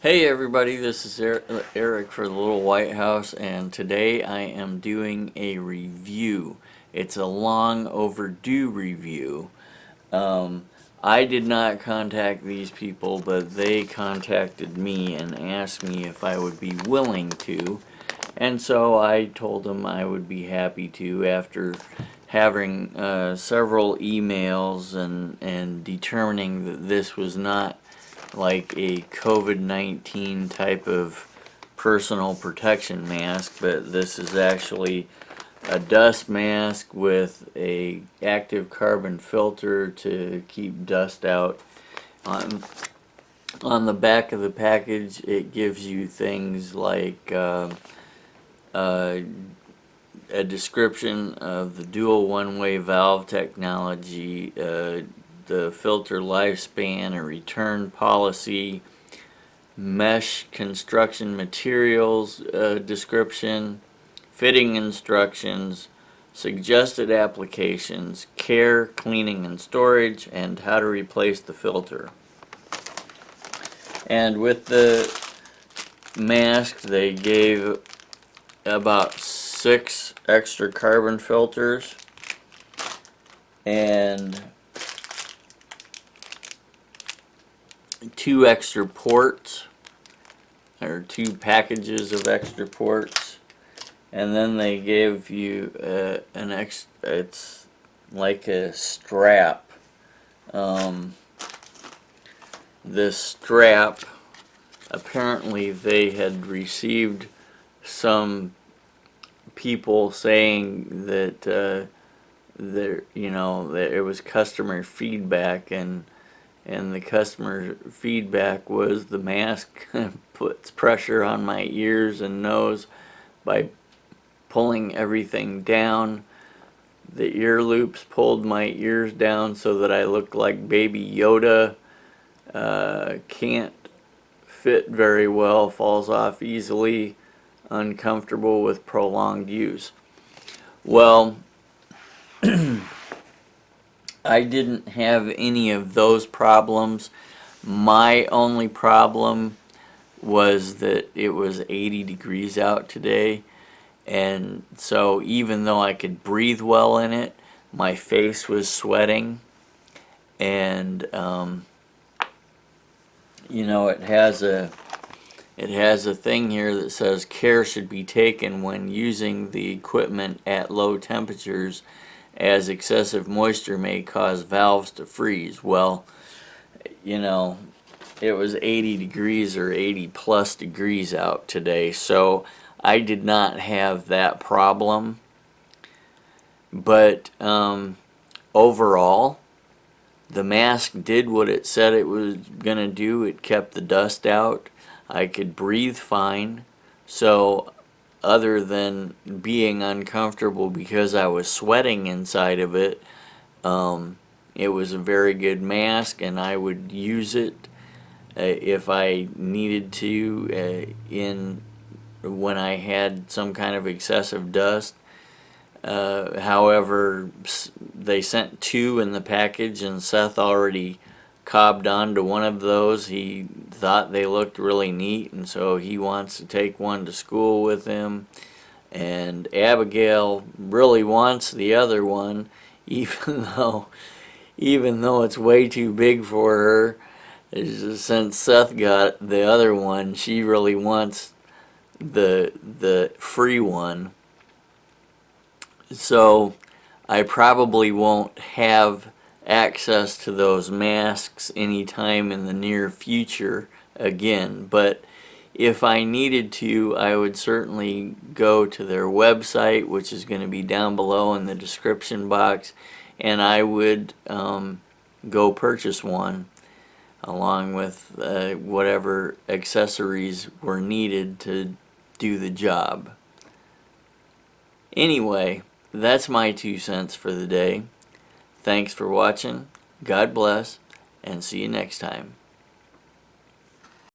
Hey everybody, this is Eric for the Little Whitehouse, and today I am doing a review. It's a long overdue review. I did not contact these people, but they contacted me and asked me if I would be willing to, and so I told them I would be happy to after having several emails and determining that this was not like a COVID-19 type of personal protection mask, but this is actually a dust mask with a active carbon filter to keep dust out. On the back of the package, it gives you things like a description of the dual one-way valve technology, the filter lifespan, a return policy, mesh construction materials description, fitting instructions, suggested applications, care, cleaning and storage, and how to replace the filter. And with the mask, they gave about 6 extra carbon filters and 2 extra ports, or 2 packages of extra ports, and then they give you it's like a strap. This strap, apparently they had received some people saying that that it was customer feedback, and the customer feedback was the mask puts pressure on my ears and nose by pulling everything down. The ear loops pulled my ears down so that I looked like Baby Yoda. Can't fit very well, falls off easily, uncomfortable with prolonged use. Well, I didn't have any of those problems. My only problem was that it was 80 degrees out today, and so even though I could breathe well in it, my face was sweating, and it has a thing here that says care should be taken when using the equipment at low temperatures, as excessive moisture may cause valves to freeze. Well, it was 80 degrees or 80 plus degrees out today, so I did not have that problem. But overall, the mask did what it said it was going to do. It kept the dust out. I could breathe fine. So other than being uncomfortable because I was sweating inside of it, it was a very good mask, and I would use it if I needed to when I had some kind of excessive dust. However, they sent 2 in the package, and Seth already cobbed on to one of those. He thought they looked really neat, and so he wants to take one to school with him. And Abigail really wants the other one, even though it's way too big for her. Since Seth got the other one, she really wants the free one. So I probably won't have access to those masks anytime in the near future again, but if I needed to, I would certainly go to their website, which is going to be down below in the description box, and I would go purchase one along with whatever accessories were needed to do the job. Anyway, that's my 2 cents for the day. Thanks for watching. God bless, and see you next time.